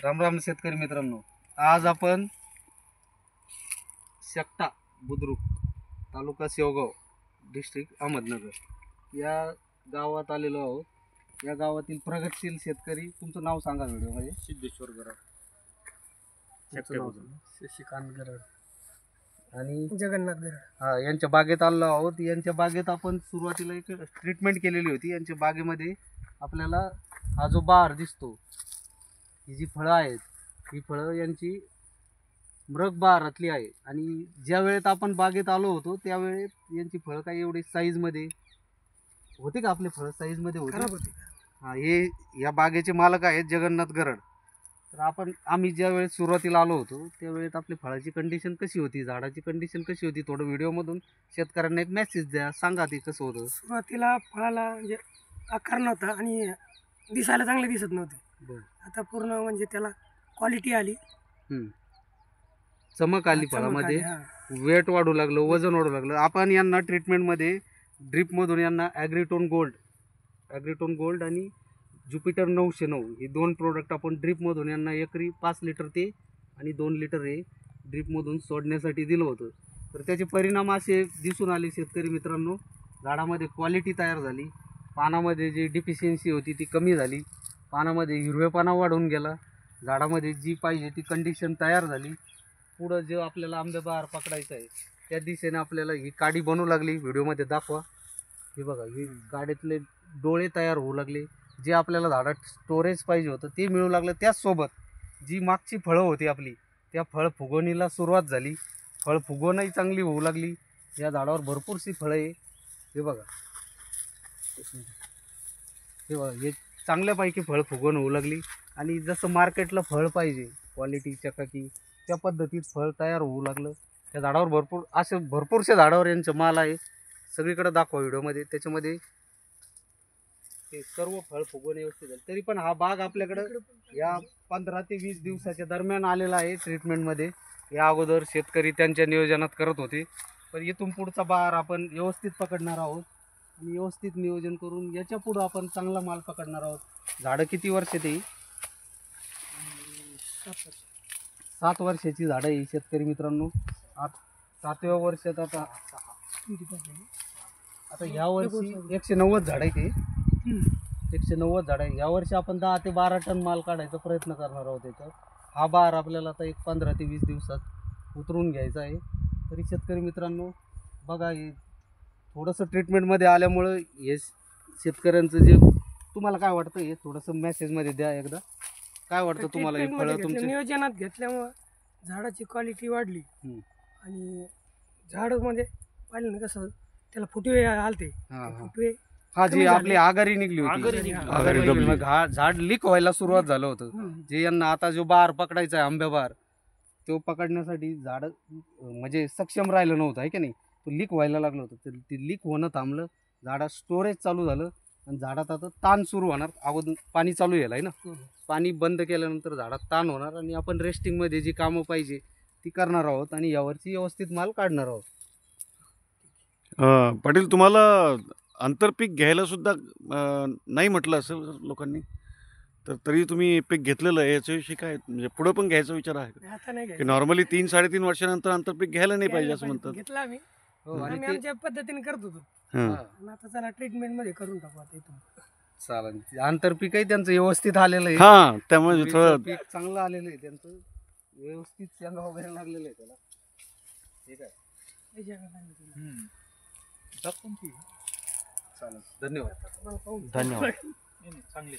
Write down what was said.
राम राम शेतकरी मित्रांनो, आज आपण शकटा बुद्रुक तालुका शेवगाव डिस्ट्रिक्ट अहमदनगर या गावात आलेलो आहोत। या गावातील प्रगतशील शेतकरी, तुमचं नाव सांगा व्हिडिओमध्ये। सिद्धेश्वर गराड, शशिकांत गराड आणि जगन्नाथ गराड। हा, यांच्या बागेत आलो आहोत। यांच्या बागेत आपण सुरुवातीला एक ट्रीटमेंट केलेली होती। यांच्या बागेमध्ये आपल्याला हा जो बहार दिसतो, ही जी फळं आहेत, ही फळं यांची मृग बहारातली आहे। आणि ज्या वेळेत आपण बागेत आलो होतो त्यावेळेत यांची फळं काही एवढी साईजमध्ये होते का? आपले फळं साईजमध्ये खराब होते। होती। हा, हे या बागेचे मालक आहेत जगन्नाथ गरड। तर आम्ही ज्या वेळेस सुरुवातीला आलो होतो त्यावेळेत आपली फळाची कंडिशन कशी होती, झाडाची कंडिशन कशी होती, थोडं व्हिडिओमधून शेतकऱ्यांना एक मेसेज द्या, सांगा ते कसं होतं। सुरुवातीला फळाला म्हणजे आकार नव्हता आणि दिसायला चांगले दिसत नव्हते। आता पूर्ण म्हणजे त्याला क्वालिटी आली, चमक आली फळामध्ये, वेट वाढू लागलं, वजन वाढू लागलं। आपण यांना ट्रीटमेंटमध्ये ड्रीपमधून यांना ॲग्रीटोन गोल्ड आणि ज्युपिटर 909 ही दोन प्रोडक्ट आपण ड्रीपमधून यांना एकरी 5 लिटर ते आणि 2 लिटर हे ड्रीपमधून सोडण्यासाठी दिलं होतं। तर त्याचे परिणाम असे दिसून आले शेतकरी मित्रांनो, झाडामध्ये क्वालिटी तयार झाली, पानामध्ये जी डिफिशियन्सी होती ती कमी झाली, पानामध्ये हिरवेपणा वाढून गेला, झाडामध्ये जी पाहिजे ती कंडिशन तयार झाली। पुढं जे आपल्याला आंबे बहार पकडायचं आहे त्या दिशेने आपल्याला ही काडी बनवू लागली। व्हिडिओमध्ये दाखवा, हे बघा, ही काडीतले डोळे तयार होऊ लागले, जे आपल्याला झाडात स्टोरेज पाहिजे होतं ते मिळू लागलं। त्याचसोबत जी मागची फळं होती आपली, त्या फळ फुगवणीला सुरुवात झाली, फळ फुगवणही चांगली होऊ लागली। या झाडावर भरपूरशी फळं आहे, हे बघा, हे चांगल्यापैकी फळ फुगवण होऊ लागली। आणि जसं मार्केटला फळ पाहिजे क्वालिटी चकाकी, त्या पद्धतीत फळ तयार होऊ लागलं। त्या झाडावर भरपूरशा झाडावर यांचं माल आहे, सगळीकडे दाखवा व्हिडिओमध्ये। त्याच्यामध्ये ते सर्व फळ फुगवणे व्यवस्थित झालं। तरी पण हा बाग आपल्याकडं या 15 ते 20 दिवसाच्या दरम्यान आलेला आहे ट्रीटमेंटमध्ये। या अगोदर शेतकरी त्यांच्या नियोजनात करत होते, पण इथून पुढचा बहार आपण व्यवस्थित पकडणार आहोत आणि व्यवस्थित नियोजन करून याच्या पुढं आपण चांगला माल पकडणार आहोत। झाडं किती वर्ष ते? 7 वर्षाची झाडं आहे शेतकरी मित्रांनो। 7व्या वर्षात आता ह्या वर्षी 190 झाडं आहे ते, 190 झाडं आहे। ह्या वर्षी आपण 10 ते 12 टन माल काढायचा प्रयत्न करणार आहोत याच्यावर। हा बहार आपल्याला आता एक 15 ते 20 दिवसात उतरून घ्यायचा आहे। तरी शेतकरी मित्रांनो बघा, हे थोडंसं ट्रीटमेंटमध्ये आल्यामुळं हे शेतकऱ्यांचं जे, तुम्हाला काय वाटतं हे थोडंसं मेसेजमध्ये द्या एकदा, काय वाटतं तुम्हाला? हे फळं तुमच्या नियोजनात घेतल्यामुळं झाडाची क्वालिटी वाढली आणि झाड म्हणजे पाहिलं ना कसं त्याला फुटवे आलते, फुटवे हा, जी आपली आगारी निघली होती, झाड लीक व्हायला सुरुवात झालं होतं। जे यांना आता जो बहार पकडायचा आहे आंबे बहार, तो पकडण्यासाठी झाड म्हणजे सक्षम राहिलं नव्हतं, आहे की नाही? तो लीक व्हायला लागलं होतं, तर ते लीक होणं थांबलं, झाडात स्टोरेज चालू झालं आणि झाडात आता ताण सुरू होणार। अगोदर पाणी चालू आहे ना, पाणी बंद केल्यानंतर झाडात ताण होणार आणि आपण रेस्टिंगमध्ये जी कामं पाहिजे ती करणार आहोत आणि यावरची व्यवस्थित माल काढणार आहोत। पाटील, तुम्हाला आंतरपीक घ्यायला सुद्धा नाही म्हटलं असेल लोकांनी, तर तरी तुम्ही पीक घेतलेलं आहे, याच्याविषयी काय म्हणजे पुढे पण घ्यायचा विचार आहे का? आता नाही की नॉर्मली 3-3.5 वर्षानंतर आंतरपीक घ्यायला नाही पाहिजे असं म्हणतात? घेतला आम्ही, आणि आमच्या पद्धतीने करत होतो। हां, आता चला ट्रीटमेंट मध्ये करून टाकू आता इथून। चालेल, आंतरपीकही त्यांचं व्यवस्थित आलेलं आहे, हां, त्यामुळे थोडं पीक चांगलं आलेलं आहे त्यांचं, व्यवस्थित शेंगा वगैरे लागलेलं आहे त्याला, ठीक आहे। चालेल, धन्यवाद। धन्यवाद। चांगले